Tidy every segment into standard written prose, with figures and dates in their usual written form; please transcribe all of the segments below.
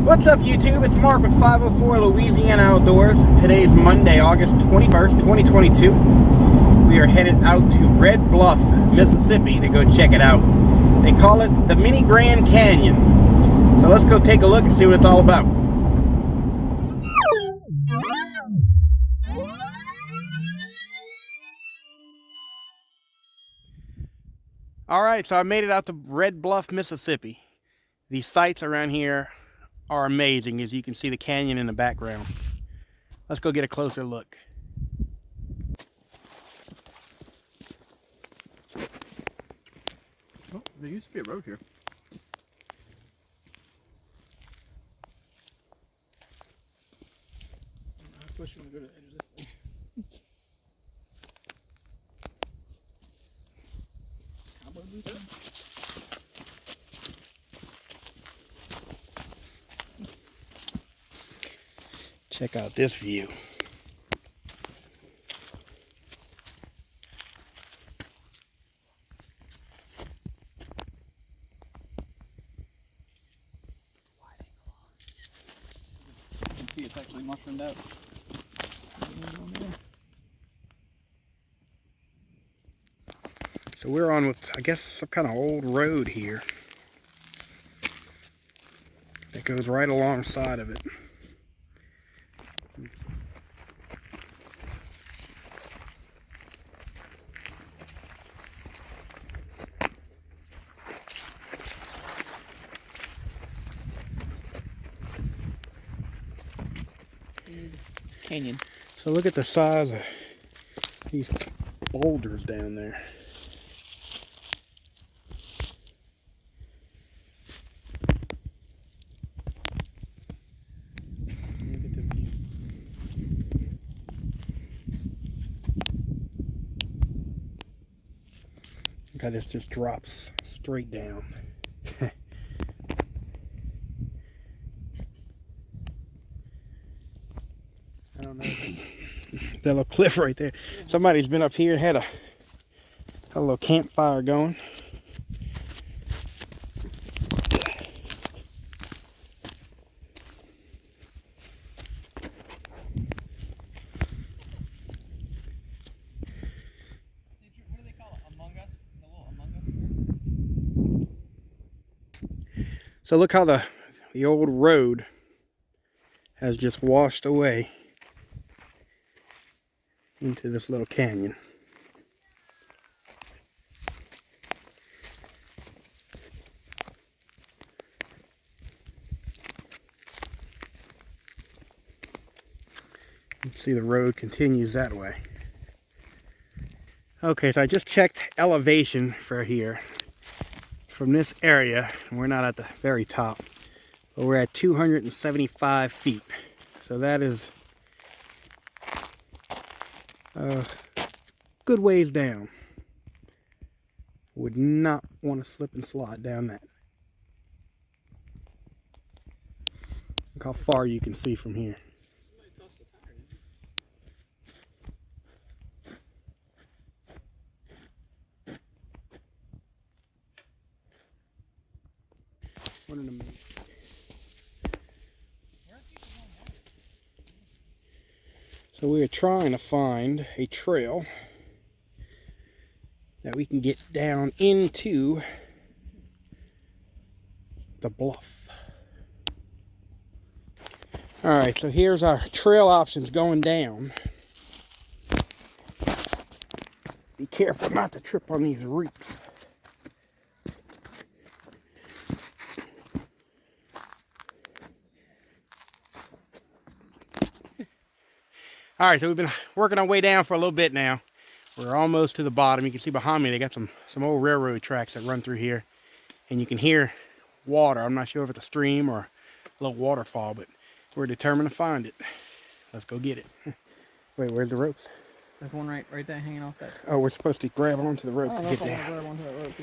What's up, YouTube? It's Mark with 504 Louisiana Outdoors. Today's Monday, August 21st, 2022. We are headed out to Red Bluff, Mississippi to go check it out. They call it the Mini Grand Canyon. So let's go take a look and see what it's all about. Alright, so I made it out to Red Bluff, Mississippi. These sights around here are amazing, as you can see the canyon in the background. Let's go get a closer look. Oh, there used to be a road here. I suppose you want to go to the edge of this thing. Cowboy boots on? Check out this view. You can see it's actually mushroomed out. So we're on with, I guess, some kind of old road here that goes right alongside of it. Canyon. So look at the size of these boulders down there. Look at the view. Look how this just drops straight down. I don't know. That little cliff right there. Somebody's been up here and had a little campfire going. What do they call it? Among Us? The little Among Us? So look how the old road has just washed away into this little canyon. You can see the road continues that way. Okay, so I just checked elevation for here. From this area, and we're not at the very top, but we're at 275 feet. So that is a good ways down. Would not want to slip and slide down that. Look how far you can see from here. What an amazing. So we are trying to find a trail that we can get down into the bluff. Alright, so here's our trail options going down. Be careful not to trip on these roots. Alright, so we've been working our way down for a little bit now. We're almost to the bottom. You can see behind me they got some old railroad tracks that run through here. And you can hear water. I'm not sure if it's a stream or a little waterfall, but we're determined to find it. Let's go get it. Wait, where's the ropes? There's one right there hanging off that. Oh, we're supposed to grab onto the rope to get down. Grab onto that rope.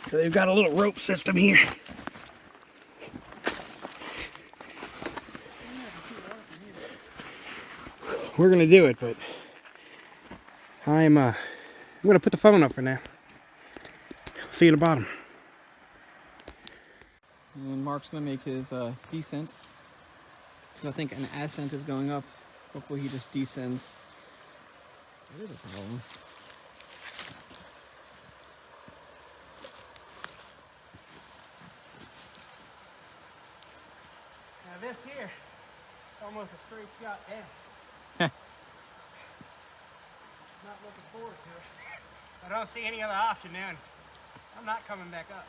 So they've got a little rope system here. We're gonna do it, but I'm gonna put the phone up for now. See you at the bottom. And Mark's gonna make his descent. So I think an ascent is going up. Hopefully he just descends. There is a problem. Now this here, it's almost a straight shot down. Not looking forward to it. I don't see any other option now. I'm not coming back up.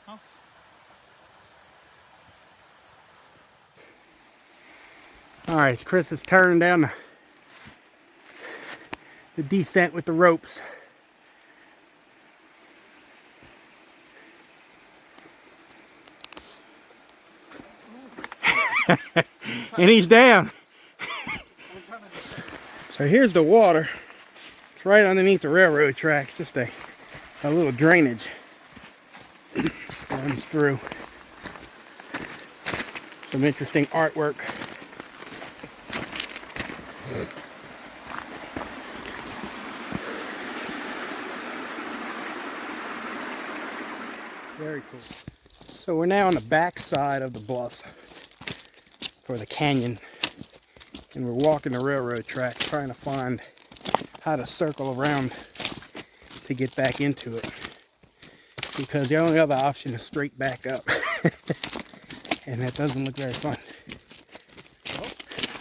Oh. All right, it's Chris's turn down the descent with the ropes. And he's down. So here's the water. It's right underneath the railroad tracks. Just a little drainage runs through. Some interesting artwork. Very cool. So we're now on the back side of the bluffs, or the canyon, and we're walking the railroad tracks trying to find how to circle around to get back into it, because the only other option is straight back up. And that doesn't look very fun.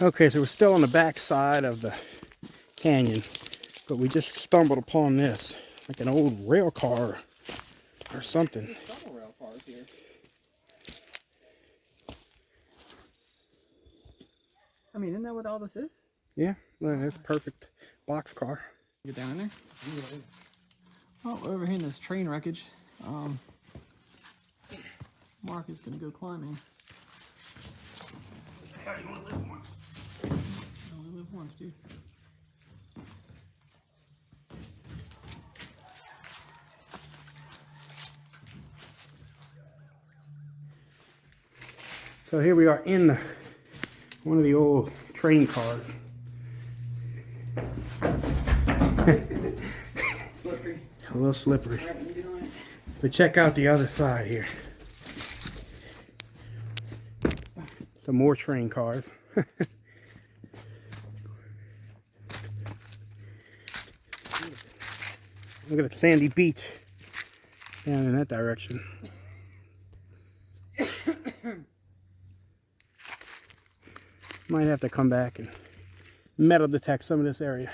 Okay, so we're still on the back side of the canyon, but we just stumbled upon this, like an old rail car or something. There's double rail cars here. I mean, isn't that what all this is? Yeah, well, it's a perfect box car. Get down in there. Oh, we're over here in this train wreckage. Mark is gonna go climbing. You only live once. I only live once, dude. So here we are in one of the old train cars. Slippery. A little slippery. But check out the other side here. Some more train cars. Look at the sandy beach down in that direction. Might have to come back and metal detect some of this area.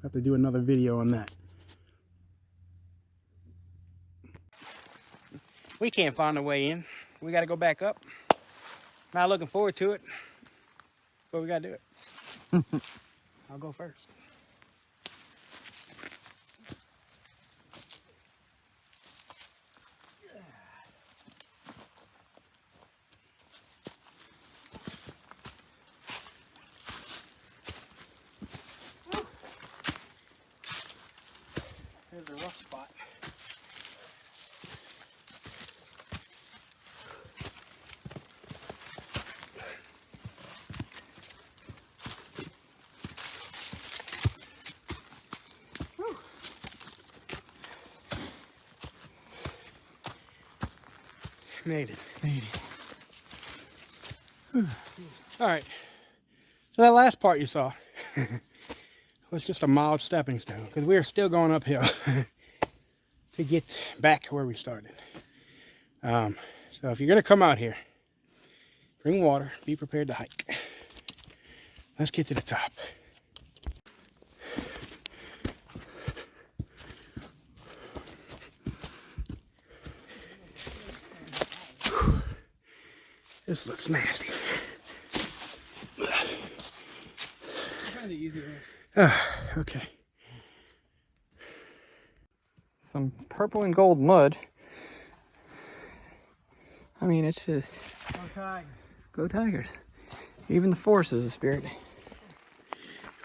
Have to do another video on that. We can't find a way in. We got to go back up. Not looking forward to it, but we got to do it. I'll go first. There's a rough spot. Whew. Made it. Made it. All right. So that last part you saw was just a mild stepping stone, because we are still going uphill to get back where we started. So if you're going to come out here, bring water, be prepared to hike. Let's get to the top. Whew. This looks nasty. Kind of easier. Okay. Some purple and gold mud. I mean, it's just Okay. go Tigers. Even the force is a spirit.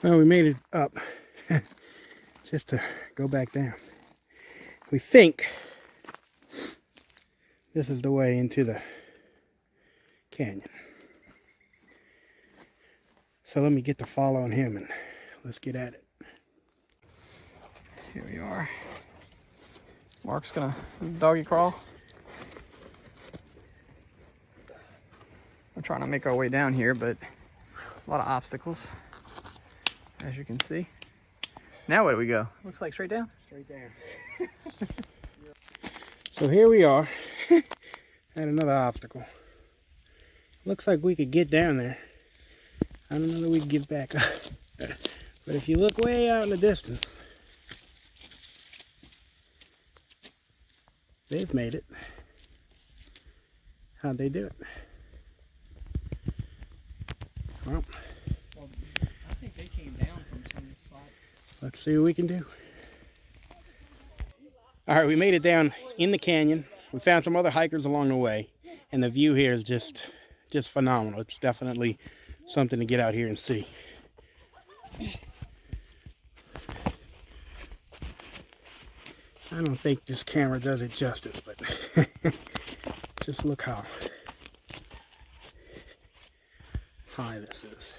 Well, we made it up just to go back down. We think this is the way into the canyon. So let me get to following him and let's get at it. Here we are. Mark's gonna doggy crawl. We're trying to make our way down here, but a lot of obstacles, as you can see. Now where do we go? Looks like straight down? Straight down. So here we are at another obstacle. Looks like we could get down there. I don't know that we can get back up. But if you look way out in the distance, they've made it. How'd they do it? Well, I think they came down from some spot. Let's see what we can do. All right, we made it down in the canyon. We found some other hikers along the way, and the view here is just phenomenal. It's definitely something to get out here and see. I don't think this camera does it justice, but just look how high this is.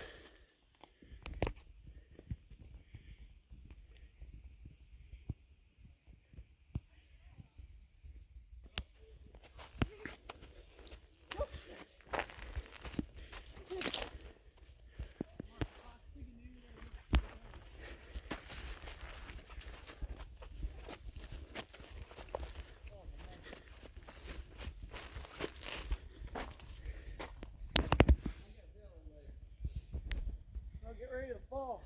Get ready to fall.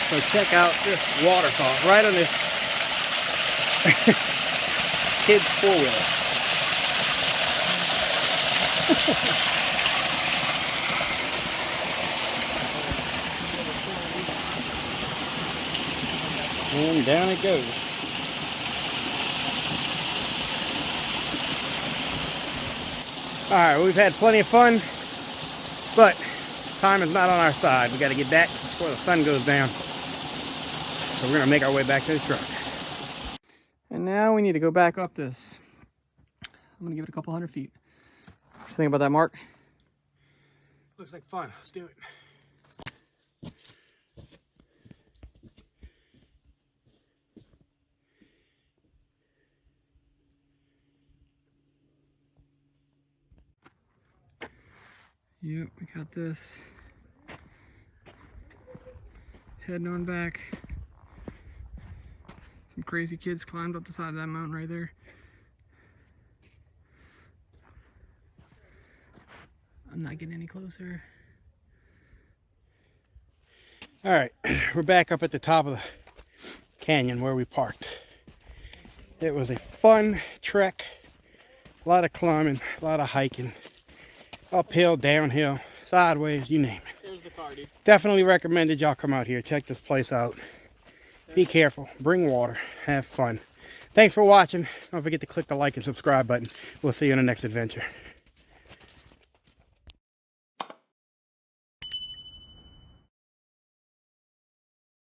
So check out this waterfall right on this kid's four-wheeler. And down it goes. Alright, we've had plenty of fun, but time is not on our side. We got to get back before the sun goes down. So we're going to make our way back to the truck. And now we need to go back up this. I'm going to give it a couple 100 feet. What you think about that, Mark? Looks like fun. Let's do it. Yep, we got this. Heading on back. Some crazy kids climbed up the side of that mountain right there. I'm not getting any closer. All right, we're back up at the top of the canyon where we parked. It was a fun trek. A lot of climbing, a lot of hiking. Uphill, downhill, sideways, you name it. There's the car, dude. Definitely recommended y'all come out here. Check this place out. Be careful. Bring water. Have fun. Thanks for watching. Don't forget to click the like and subscribe button. We'll see you in the next adventure.